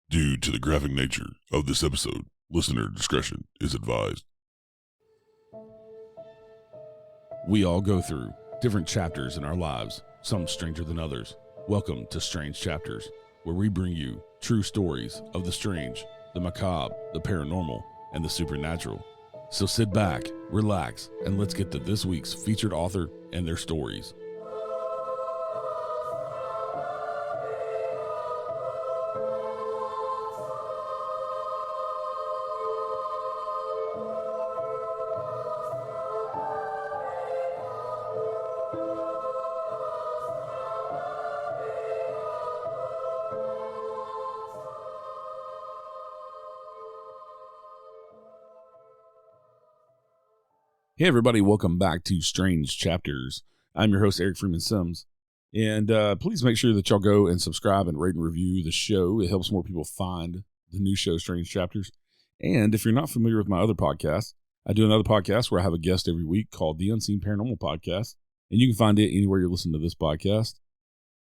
Due to the graphic nature of this episode, listener discretion is advised. We all go through different chapters in our lives, some stranger than others. Welcome to Strange Chapters, where we bring you true stories of the strange, the macabre, the paranormal, and the supernatural. So sit back, relax, and let's get to this week's featured author and their stories. Hey everybody, welcome back to Strange Chapters. I'm your host, Eric Freeman Sims, and please make sure that y'all go and subscribe and rate and review the show. It helps more people find the new show, Strange Chapters. And if you're not familiar with my other podcast, I do another podcast where I have a guest every week called The Unseen Paranormal Podcast, and you can find it anywhere you listen to this podcast.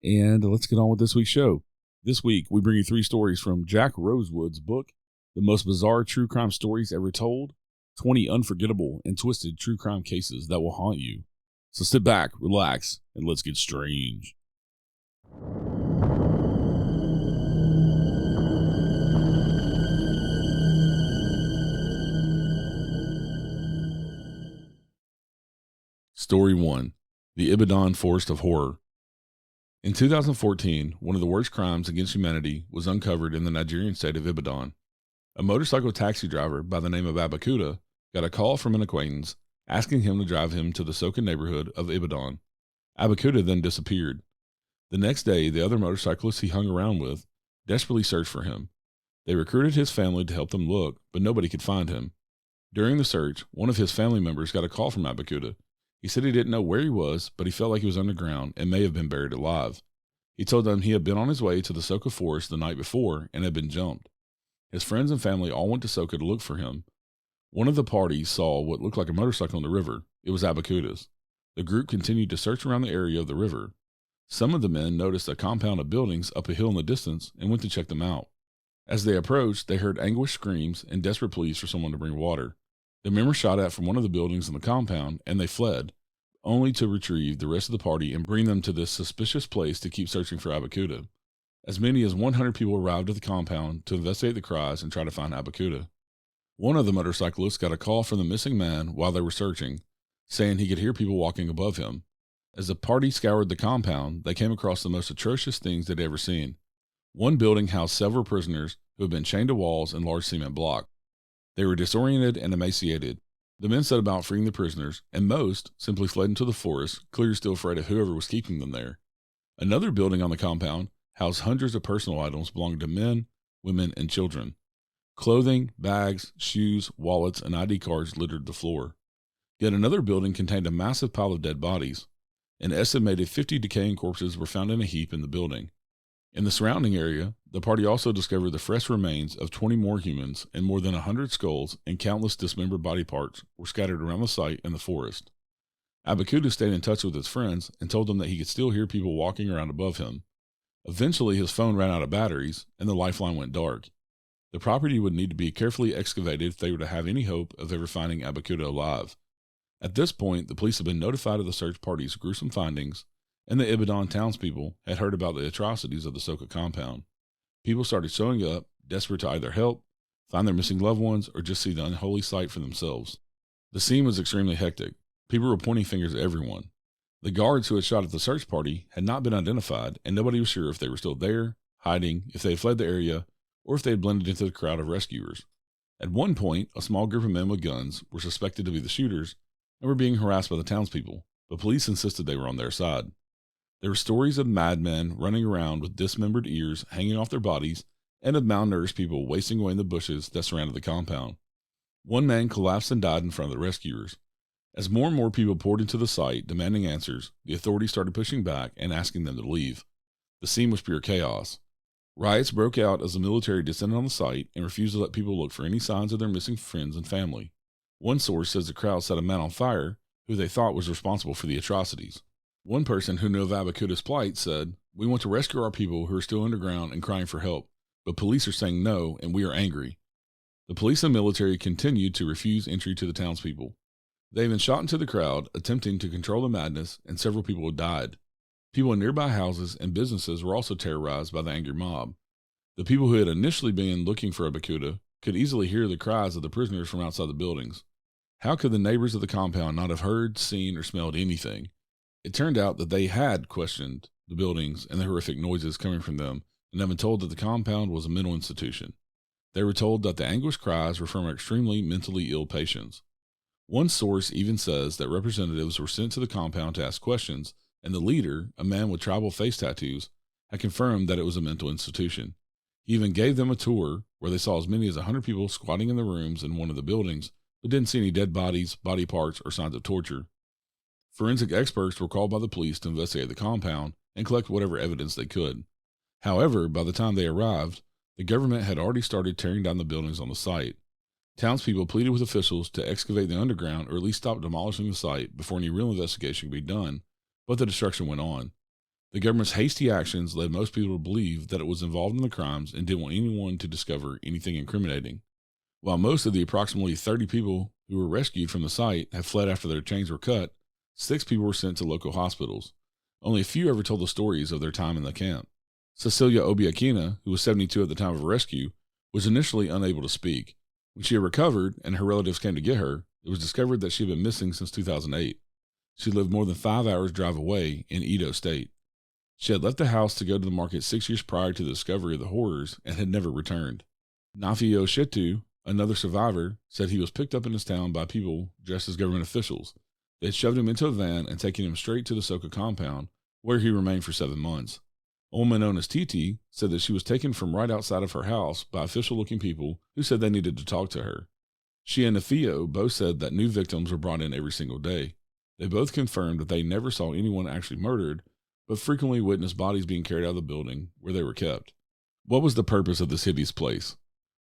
And let's get on with this week's show. This week, we bring you 3 stories from Jack Rosewood's book, The Most Bizarre True Crime Stories Ever Told, 20 unforgettable and twisted true crime cases that will haunt you. So sit back, relax, and let's get strange. Story 1. The Ibadan Forest of Horror. In 2014, one of the worst crimes against humanity was uncovered in the Nigerian state of Ibadan. A motorcycle taxi driver by the name of Abakuta got a call from an acquaintance asking him to drive him to the Soka neighborhood of Ibadan. Abakuta then disappeared. The next day, the other motorcyclists he hung around with desperately searched for him. They recruited his family to help them look, but nobody could find him. During the search, one of his family members got a call from Abakuta. He said he didn't know where he was, but he felt like he was underground and may have been buried alive. He told them he had been on his way to the Soka forest the night before and had been jumped. His friends and family all went to Soka to look for him. One of the parties saw what looked like a motorcycle in the river. It was Abakuta's. The group continued to search around the area of the river. Some of the men noticed a compound of buildings up a hill in the distance and went to check them out. As they approached, they heard anguished screams and desperate pleas for someone to bring water. The men were shot at from one of the buildings in the compound, and they fled, only to retrieve the rest of the party and bring them to this suspicious place to keep searching for Abakuta. As many as 100 people arrived at the compound to investigate the cries and try to find Abakuta. One of the motorcyclists got a call from the missing man while they were searching, saying he could hear people walking above him. As the party scoured the compound, they came across the most atrocious things they'd ever seen. One building housed several prisoners who had been chained to walls and large cement blocks. They were disoriented and emaciated. The men set about freeing the prisoners, and most simply fled into the forest, clearly still afraid of whoever was keeping them there. Another building on the compound housed hundreds of personal items belonging to men, women, and children. Clothing, bags, shoes, wallets, and ID cards littered the floor. Yet another building contained a massive pile of dead bodies. An estimated 50 decaying corpses were found in a heap in the building. In the surrounding area, the party also discovered the fresh remains of 20 more humans, and more than 100 skulls and countless dismembered body parts were scattered around the site and the forest. Abakuta stayed in touch with his friends and told them that he could still hear people walking around above him. Eventually, his phone ran out of batteries, and the lifeline went dark. The property would need to be carefully excavated if they were to have any hope of ever finding Abakuta alive. At this point, the police had been notified of the search party's gruesome findings, and the Ibadan townspeople had heard about the atrocities of the Soka compound. People started showing up, desperate to either help, find their missing loved ones, or just see the unholy sight for themselves. The scene was extremely hectic. People were pointing fingers at everyone. The guards who had shot at the search party had not been identified, and nobody was sure if they were still there, hiding, if they had fled the area, or if they had blended into the crowd of rescuers. At one point, a small group of men with guns were suspected to be the shooters and were being harassed by the townspeople, but police insisted they were on their side. There were stories of madmen running around with dismembered ears hanging off their bodies and of malnourished people wasting away in the bushes that surrounded the compound. One man collapsed and died in front of the rescuers. As more and more people poured into the site demanding answers, the authorities started pushing back and asking them to leave. The scene was pure chaos. Riots broke out as the military descended on the site and refused to let people look for any signs of their missing friends and family. One source says the crowd set a man on fire who they thought was responsible for the atrocities. One person who knew of Abakuta's plight said, "We want to rescue our people who are still underground and crying for help. but police are saying no, and we are angry. The police and military continued to refuse entry to the townspeople. They even shot into the crowd, attempting to control the madness, and several people died. People in nearby houses and businesses were also terrorized by the angry mob. The people who had initially been looking for Abakuta could easily hear the cries of the prisoners from outside the buildings. How could the neighbors of the compound not have heard, seen, or smelled anything? It turned out that they had questioned the buildings and the horrific noises coming from them, and had been told that the compound was a mental institution. They were told that the anguished cries were from extremely mentally ill patients. One source even says that representatives were sent to the compound to ask questions, and the leader, a man with tribal face tattoos, had confirmed that it was a mental institution. He even gave them a tour where they saw as many as 100 people squatting in the rooms in one of the buildings, but didn't see any dead bodies, body parts, or signs of torture. Forensic experts were called by the police to investigate the compound and collect whatever evidence they could. However, by the time they arrived, the government had already started tearing down the buildings on the site. Townspeople pleaded with officials to excavate the underground or at least stop demolishing the site before any real investigation could be done, but the destruction went on. The government's hasty actions led most people to believe that it was involved in the crimes and didn't want anyone to discover anything incriminating. While most of the approximately 30 people who were rescued from the site had fled after their chains were cut, 6 people were sent to local hospitals. Only a few ever told the stories of their time in the camp. Cecilia Obiakina, who was 72 at the time of rescue, was initially unable to speak. When she had recovered and her relatives came to get her, it was discovered that she had been missing since 2008. She lived more than 5 hours drive away in Edo State. She had left the house to go to the market 6 years prior to the discovery of the horrors and had never returned. Nafio Shetu, another survivor, said he was picked up in his town by people dressed as government officials. They had shoved him into a van and taken him straight to the Soka compound, where he remained for 7 months. A woman known as Titi said that she was taken from right outside of her house by official-looking people who said they needed to talk to her. She and Nafio both said that new victims were brought in every single day. They both confirmed that they never saw anyone actually murdered, but frequently witnessed bodies being carried out of the building where they were kept. What was the purpose of this hideous place?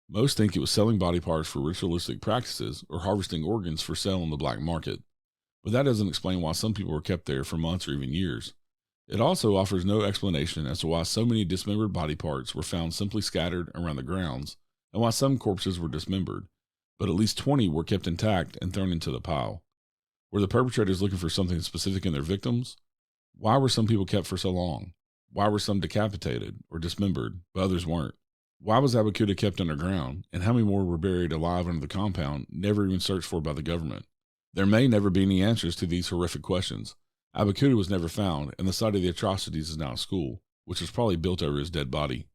Most think it was selling body parts for ritualistic practices or harvesting organs for sale on the black market. But that doesn't explain why some people were kept there for months or even years. It also offers no explanation as to why so many dismembered body parts were found simply scattered around the grounds, and why some corpses were dismembered, but at least 20 were kept intact and thrown into the pile. Were the perpetrators looking for something specific in their victims? Why were some people kept for so long? Why were some decapitated or dismembered, but others weren't? Why was Abakuta kept underground, and how many more were buried alive under the compound, never even searched for by the government? There may never be any answers to these horrific questions. Abakuta was never found, and the site of the atrocities is now a school, which was probably built over his dead body.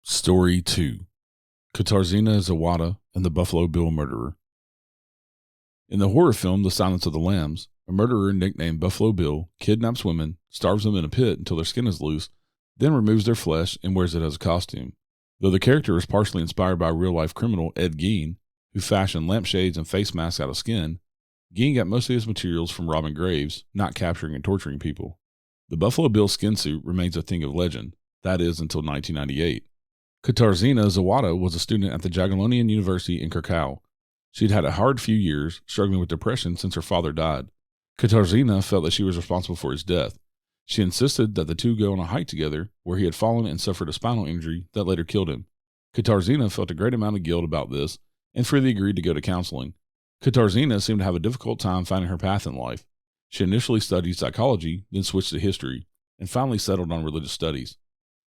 Story 2. Katarzyna Zawada and the Buffalo Bill Murderer. In the horror film The Silence of the Lambs, a murderer nicknamed Buffalo Bill kidnaps women, starves them in a pit until their skin is loose, then removes their flesh and wears it as a costume. Though the character is partially inspired by real-life criminal Ed Gein, who fashioned lampshades and face masks out of skin, Gein got most of his materials from robbing graves, not capturing and torturing people. The Buffalo Bill skin suit remains a thing of legend, that is until 1998. Katarzyna Zawada was a student at the Jagiellonian University in Krakow. She'd had a hard few years, struggling with depression since her father died. Katarzyna felt that she was responsible for his death. She insisted that the two go on a hike together, where he had fallen and suffered a spinal injury that later killed him. Katarzyna felt a great amount of guilt about this and freely agreed to go to counseling. Katarzyna seemed to have a difficult time finding her path in life. She initially studied psychology, then switched to history, and finally settled on religious studies.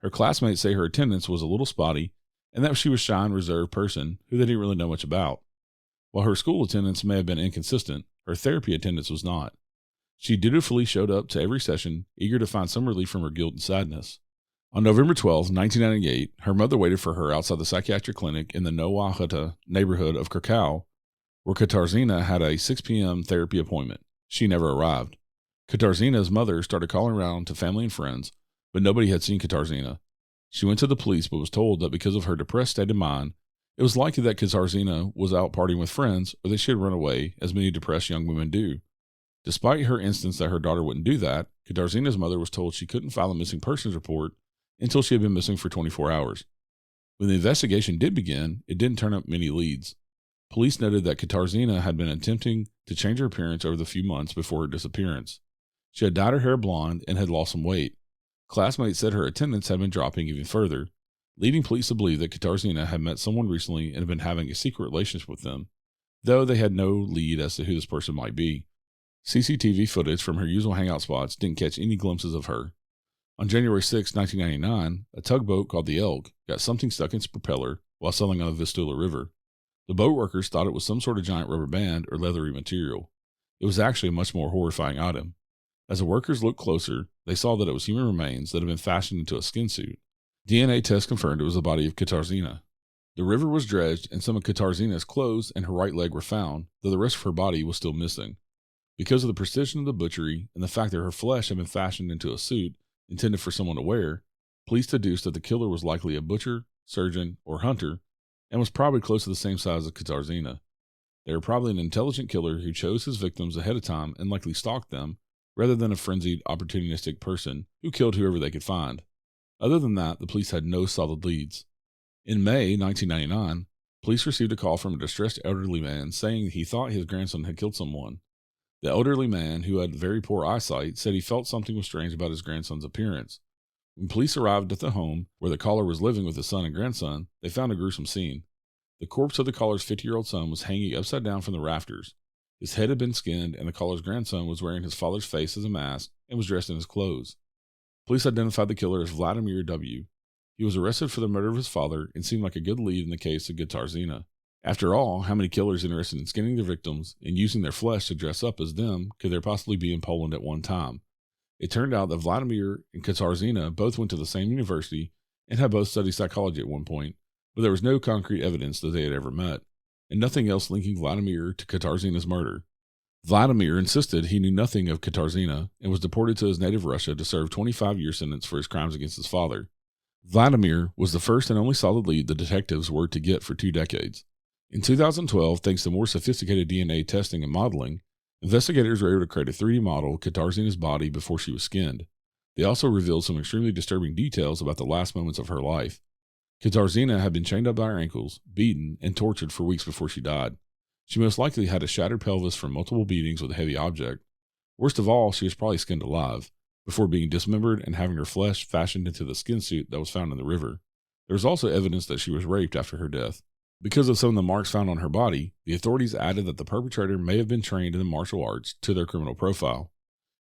Her classmates say her attendance was a little spotty and that she was a shy and reserved person who they didn't really know much about. While her school attendance may have been inconsistent, her therapy attendance was not. She dutifully showed up to every session, eager to find some relief from her guilt and sadness. On November 12, 1998, her mother waited for her outside the psychiatric clinic in the Nowa Huta neighborhood of Krakow, where Katarzyna had a 6 p.m. therapy appointment. She never arrived. Katarzyna's mother started calling around to family and friends, but nobody had seen Katarzyna. She went to the police but was told that because of her depressed state of mind, it was likely that Katarzyna was out partying with friends or that she had run away, as many depressed young women do. Despite her instance that her daughter wouldn't do that, Katarzyna's mother was told she couldn't file a missing persons report until she had been missing for 24 hours. When the investigation did begin, it didn't turn up many leads. Police noted that Katarzyna had been attempting to change her appearance over the few months before her disappearance. She had dyed her hair blonde and had lost some weight. Classmates said her attendance had been dropping even further, leading police to believe that Katarzyna had met someone recently and had been having a secret relationship with them, though they had no lead as to who this person might be. CCTV footage from her usual hangout spots didn't catch any glimpses of her. On January 6, 1999, a tugboat called the Elk got something stuck in its propeller while sailing on the Vistula River. The boat workers thought it was some sort of giant rubber band or leathery material. It was actually a much more horrifying item. As the workers looked closer, they saw that it was human remains that had been fashioned into a skin suit. DNA tests confirmed it was the body of Katarzyna. The river was dredged and some of Katarzyna's clothes and her right leg were found, though the rest of her body was still missing. Because of the precision of the butchery and the fact that her flesh had been fashioned into a suit intended for someone to wear, police deduced that the killer was likely a butcher, surgeon, or hunter, and was probably close to the same size as Katarzyna. They were probably an intelligent killer who chose his victims ahead of time and likely stalked them, rather than a frenzied, opportunistic person who killed whoever they could find. Other than that, the police had no solid leads. In May 1999, police received a call from a distressed elderly man saying he thought his grandson had killed someone. The elderly man, who had very poor eyesight, said he felt something was strange about his grandson's appearance. When police arrived at the home where the caller was living with his son and grandson, they found a gruesome scene. The corpse of the caller's 50-year-old son was hanging upside down from the rafters. His head had been skinned, and the caller's grandson was wearing his father's face as a mask and was dressed in his clothes. Police identified the killer as Vladimir W. He was arrested for the murder of his father and seemed like a good lead in the case of Katarzyna. After all, how many killers interested in skinning their victims and using their flesh to dress up as them could there possibly be in Poland at one time? It turned out that Vladimir and Katarzyna both went to the same university and had both studied psychology at one point, but there was no concrete evidence that they had ever met, and nothing else linking Vladimir to Katarzyna's murder. Vladimir insisted he knew nothing of Katarzyna and was deported to his native Russia to serve 25-year sentence for his crimes against his father. Vladimir was the first and only solid lead the detectives were to get for 2 decades. In 2012, thanks to more sophisticated DNA testing and modeling, investigators were able to create a 3D model of Katarzyna's body before she was skinned. They also revealed some extremely disturbing details about the last moments of her life. Katarzyna had been chained up by her ankles, beaten, and tortured for weeks before she died. She most likely had a shattered pelvis from multiple beatings with a heavy object. Worst of all, she was probably skinned alive, before being dismembered and having her flesh fashioned into the skin suit that was found in the river. There was also evidence that she was raped after her death. Because of some of the marks found on her body, the authorities added that the perpetrator may have been trained in the martial arts to their criminal profile.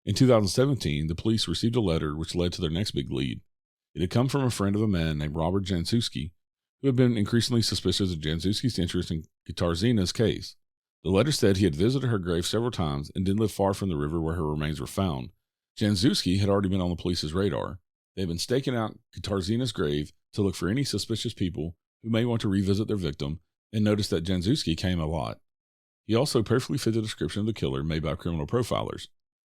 In 2017, the police received a letter which led to their next big lead. It had come from a friend of a man named Robert Jancewski, who had been increasingly suspicious of Jancewski's interest in Katarzyna's case. The letter said he had visited her grave several times and did live far from the river where her remains were found. Jancewski had already been on the police's radar. They had been staking out Katarzyna's grave to look for any suspicious people who may want to revisit their victim, and noticed that Jancewski came a lot. He also perfectly fit the description of the killer made by criminal profilers.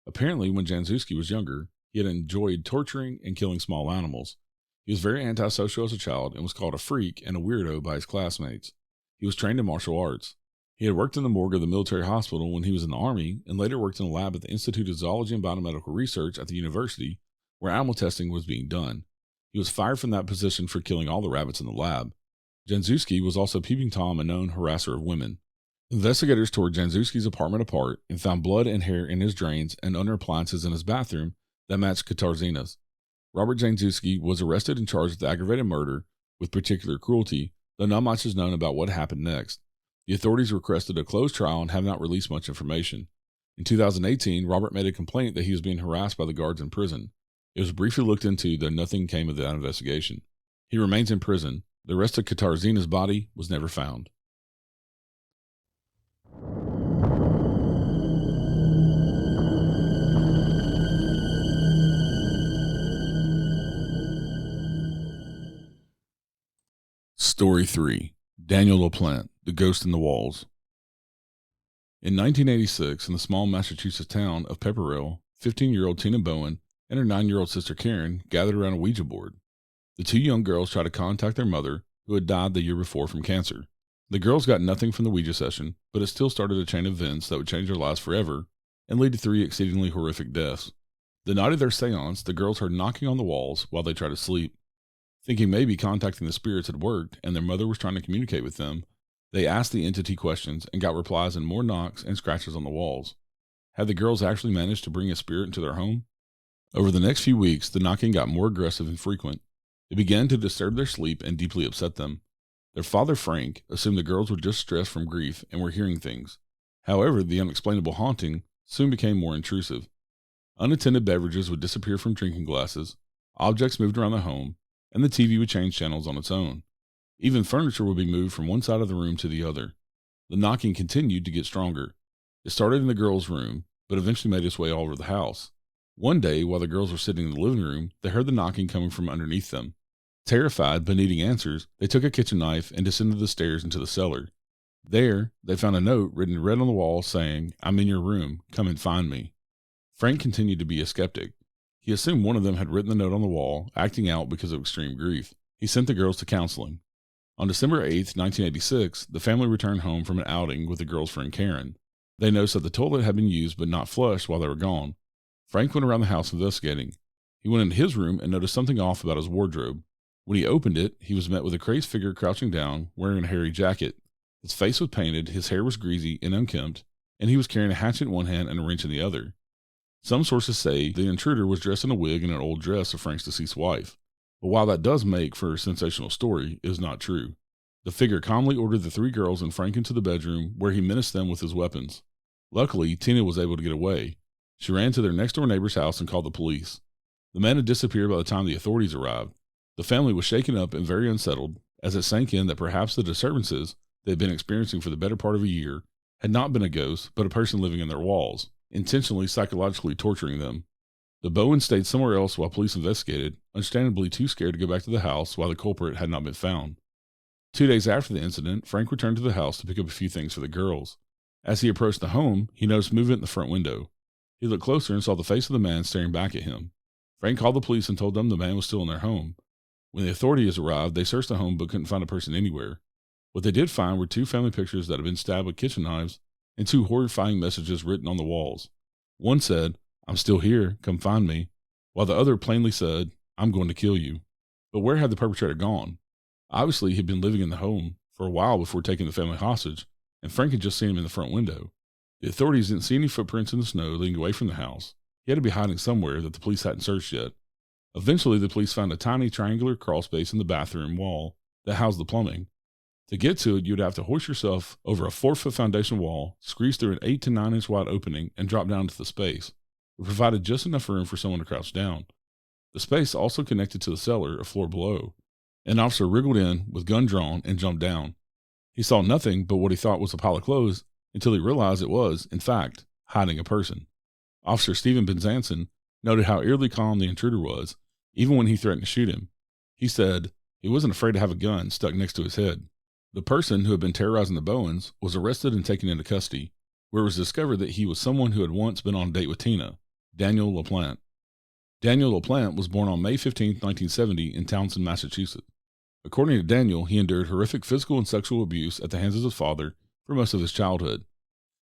Apparently, when Jancewski was younger, he had enjoyed torturing and killing small animals. He was very antisocial as a child and was called a freak and a weirdo by his classmates. He was trained in martial arts. He had worked in the morgue of the military hospital when he was in the Army and later worked in a lab at the Institute of Zoology and Biomedical Research at the university, where animal testing was being done. He was fired from that position for killing all the rabbits in the lab. Jancewski was also Peeping Tom, a known harasser of women. Investigators tore Jancewski's apartment apart and found blood and hair in his drains and under appliances in his bathroom that matched Katarzyna's. Robert Jancewski was arrested and charged with aggravated murder with particular cruelty, though not much is known about what happened next. The authorities requested a closed trial and have not released much information. In 2018, Robert made a complaint that he was being harassed by the guards in prison. It was briefly looked into, though nothing came of that investigation. He remains in prison. The rest of Katarzyna's body was never found. Story 3. Daniel LaPlante, The Ghost in the Walls. In 1986, in the small Massachusetts town of Pepperell, 15-year-old Tina Bowen and her 9-year-old sister Karen gathered around a Ouija board. The 2 young girls tried to contact their mother, who had died the year before from cancer. The girls got nothing from the Ouija session, but it still started a chain of events that would change their lives forever and lead to 3 exceedingly horrific deaths. The night of their seance, the girls heard knocking on the walls while they tried to sleep. Thinking maybe contacting the spirits had worked and their mother was trying to communicate with them, They asked the entity questions and got replies and more knocks and scratches on the walls. Had the girls actually managed to bring a spirit into their home? Over the next few weeks, the knocking got more aggressive and frequent. It began to disturb their sleep and deeply upset them. Their father, Frank, assumed the girls were just stressed from grief and were hearing things. However, the unexplainable haunting soon became more intrusive. Unattended beverages would disappear from drinking glasses, objects moved around the home, and the TV would change channels on its own. Even furniture would be moved from one side of the room to the other. The knocking continued to get stronger. It started in the girls' room, but eventually made its way all over the house. One day, while the girls were sitting in the living room, they heard the knocking coming from underneath them. Terrified but needing answers, they took a kitchen knife and descended the stairs into the cellar. There, they found a note written in red on the wall saying, "I'm in your room, come and find me." Frank continued to be a skeptic. He assumed one of them had written the note on the wall, acting out because of extreme grief. He sent the girls to counseling. On December 8, 1986, the family returned home from an outing with the girls' friend Karen. They noticed that the toilet had been used but not flushed while they were gone. Frank went around the house investigating. He went into his room and noticed something off about his wardrobe. When he opened it, he was met with a crazed figure crouching down, wearing a hairy jacket. His face was painted, his hair was greasy and unkempt, and he was carrying a hatchet in one hand and a wrench in the other. Some sources say the intruder was dressed in a wig and an old dress of Frank's deceased wife. But while that does make for a sensational story, it is not true. The figure calmly ordered the three girls and Frank into the bedroom, where he menaced them with his weapons. Luckily, Tina was able to get away. She ran to their next-door neighbor's house and called the police. The man had disappeared by the time the authorities arrived. The family was shaken up and very unsettled, as it sank in that perhaps the disturbances they had been experiencing for the better part of a year had not been a ghost, but a person living in their walls, intentionally psychologically torturing them. The Bowens stayed somewhere else while police investigated, understandably too scared to go back to the house while the culprit had not been found. 2 days after the incident, Frank returned to the house to pick up a few things for the girls. As he approached the home, he noticed movement in the front window. He looked closer and saw the face of the man staring back at him. Frank called the police and told them the man was still in their home. When the authorities arrived, they searched the home but couldn't find a person anywhere. What they did find were 2 family pictures that had been stabbed with kitchen knives and 2 horrifying messages written on the walls. One said, "I'm still here, come find me," while the other plainly said, "I'm going to kill you." But where had the perpetrator gone? Obviously, he'd been living in the home for a while before taking the family hostage, and Frank had just seen him in the front window. The authorities didn't see any footprints in the snow leading away from the house. He had to be hiding somewhere that the police hadn't searched yet. Eventually, the police found a tiny triangular crawl space in the bathroom wall that housed the plumbing. To get to it, you'd have to hoist yourself over a 4-foot foundation wall, squeeze through an 8 to 9 inch wide opening, and drop down into the space. It provided just enough room for someone to crouch down. The space also connected to the cellar, a floor below. An officer wriggled in with gun drawn and jumped down. He saw nothing but what he thought was a pile of clothes until he realized it was, in fact, hiding a person. Officer Stephen Benzanson noted how eerily calm the intruder was, even when he threatened to shoot him. He said he wasn't afraid to have a gun stuck next to his head. The person who had been terrorizing the Bowens was arrested and taken into custody, where it was discovered that he was someone who had once been on a date with Tina, Daniel LaPlante. Daniel LaPlante was born on May 15, 1970 in Townsend, Massachusetts. According to Daniel, he endured horrific physical and sexual abuse at the hands of his father for most of his childhood.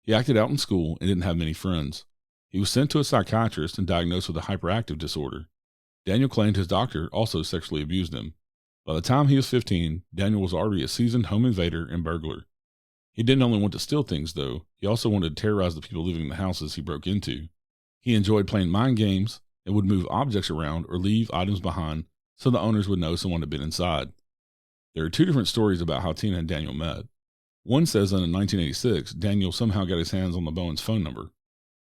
He acted out in school and didn't have many friends. He was sent to a psychiatrist and diagnosed with a hyperactive disorder. Daniel claimed his doctor also sexually abused him. By the time he was 15, Daniel was already a seasoned home invader and burglar. He didn't only want to steal things, though. He also wanted to terrorize the people living in the houses he broke into. He enjoyed playing mind games and would move objects around or leave items behind so the owners would know someone had been inside. There are 2 different stories about how Tina and Daniel met. One says that in 1986, Daniel somehow got his hands on the Bowens' phone number.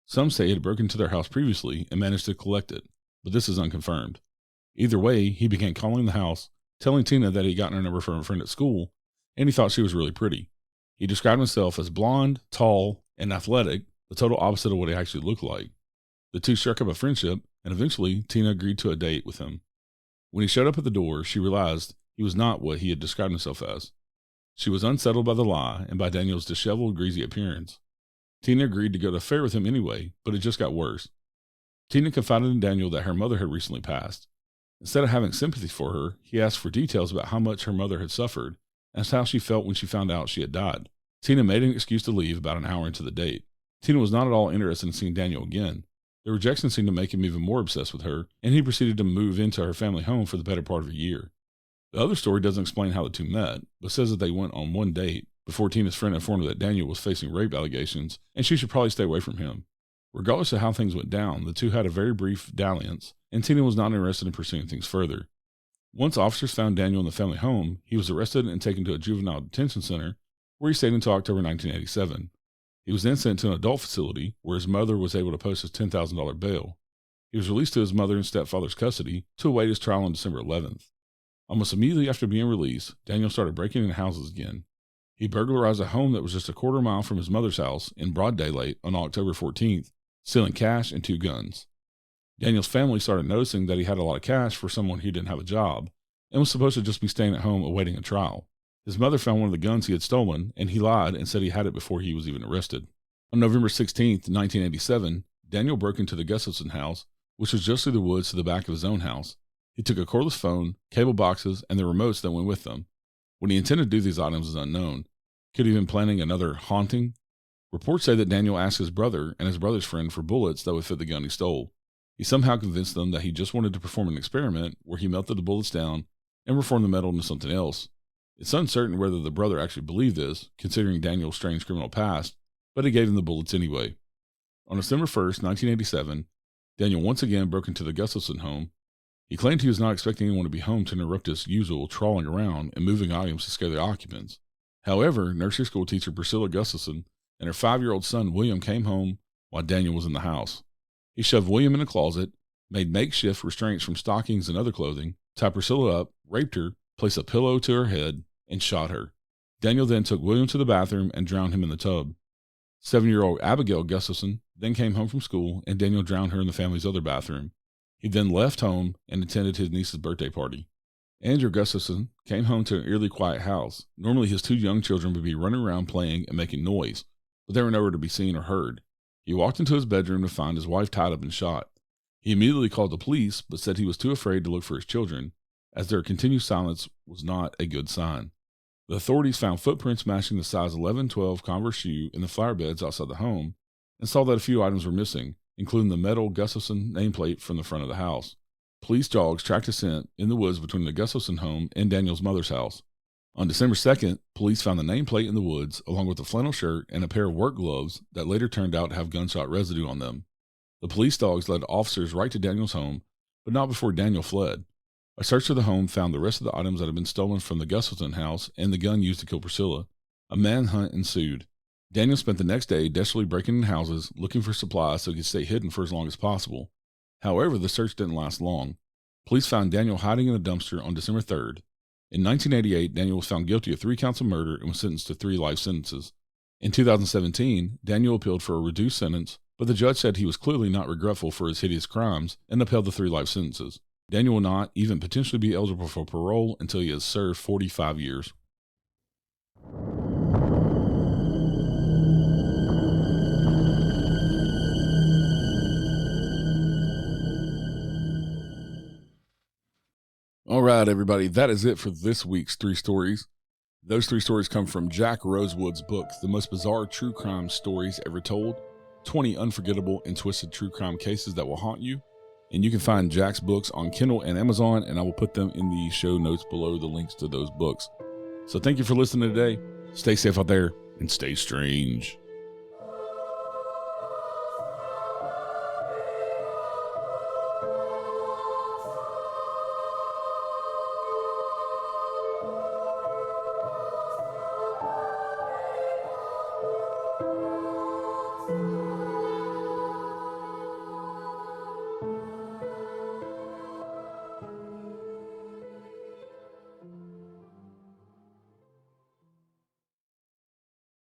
Some say he had broken into their house previously and managed to collect it, but this is unconfirmed. Either way, he began calling the house, telling Tina that he had gotten her number from a friend at school, and he thought she was really pretty. He described himself as blonde, tall, and athletic, the total opposite of what he actually looked like. The 2 struck up a friendship, and eventually Tina agreed to a date with him. When he showed up at the door, she realized he was not what he had described himself as. She was unsettled by the lie and by Daniel's disheveled, greasy appearance. Tina agreed to go to a fair with him anyway, but it just got worse. Tina confided in Daniel that her mother had recently passed. Instead of having sympathy for her, he asked for details about how much her mother had suffered and how she felt when she found out she had died. Tina made an excuse to leave about an hour into the date. Tina was not at all interested in seeing Daniel again. The rejection seemed to make him even more obsessed with her, and he proceeded to move into her family home for the better part of a year. The other story doesn't explain how the 2 met, but says that they went on one date, before Tina's friend informed her that Daniel was facing rape allegations and she should probably stay away from him. Regardless of how things went down, the two had a very brief dalliance, and Tina was not interested in pursuing things further. Once officers found Daniel in the family home, he was arrested and taken to a juvenile detention center, where he stayed until October 1987. He was then sent to an adult facility, where his mother was able to post his $10,000 bail. He was released to his mother and stepfather's custody to await his trial on December 11th. Almost immediately after being released, Daniel started breaking into houses again. He burglarized a home that was just a quarter mile from his mother's house in broad daylight on October 14th, stealing cash and 2 guns. Daniel's family started noticing that he had a lot of cash for someone who didn't have a job and was supposed to just be staying at home awaiting a trial. His mother found one of the guns he had stolen, and he lied and said he had it before he was even arrested. On November 16, 1987, Daniel broke into the Gustafson house, which was just through the woods to the back of his own house. He took a cordless phone, cable boxes, and the remotes that went with them. What he intended to do with these items is unknown. Could he have been planning another haunting? Reports say that Daniel asked his brother and his brother's friend for bullets that would fit the gun he stole. He somehow convinced them that he just wanted to perform an experiment where he melted the bullets down and reformed the metal into something else. It's uncertain whether the brother actually believed this, considering Daniel's strange criminal past, but he gave him the bullets anyway. On December 1st, 1987, Daniel once again broke into the Gustafson home. He claimed he was not expecting anyone to be home to interrupt his usual trawling around and moving items to scare the occupants. However, nursery school teacher Priscilla Gustafson and her 5-year-old son William came home while Daniel was in the house. He shoved William in a closet, made makeshift restraints from stockings and other clothing, tied Priscilla up, raped her, placed a pillow to her head, and shot her. Daniel then took William to the bathroom and drowned him in the tub. 7-year-old Abigail Gustafson then came home from school, and Daniel drowned her in the family's other bathroom. He then left home and attended his niece's birthday party. Andrew Gustafson came home to an eerily quiet house. Normally his 2 young children would be running around playing and making noise, but they were nowhere to be seen or heard. He walked into his bedroom to find his wife tied up and shot. He immediately called the police, but said he was too afraid to look for his children, as their continued silence was not a good sign. The authorities found footprints matching the size 11-12 Converse shoe in the flower beds outside the home, and saw that a few items were missing, including the metal Gustafson nameplate from the front of the house. Police dogs tracked a scent in the woods between the Gustafson home and Daniel's mother's house. On December 2nd, police found the nameplate in the woods, along with a flannel shirt and a pair of work gloves that later turned out to have gunshot residue on them. The police dogs led officers right to Daniel's home, but not before Daniel fled. A search of the home found the rest of the items that had been stolen from the Gustafson house and the gun used to kill Priscilla. A manhunt ensued. Daniel spent the next day desperately breaking in houses, looking for supplies so he could stay hidden for as long as possible. However, the search didn't last long. Police found Daniel hiding in a dumpster on December 3rd. In 1988, Daniel was found guilty of 3 counts of murder and was sentenced to 3 life sentences. In 2017, Daniel appealed for a reduced sentence, but the judge said he was clearly not regretful for his hideous crimes and upheld the 3 life sentences. Daniel will not even potentially be eligible for parole until he has served 45 years. All right, everybody, that is it for this week's 3 stories. Those 3 stories come from Jack Rosewood's book, The Most Bizarre True Crime Stories Ever Told, 20 Unforgettable and Twisted True Crime Cases That Will Haunt You. And you can find Jack's books on Kindle and Amazon, and I will put them in the show notes below, the links to those books. So thank you for listening today. Stay safe out there and stay strange.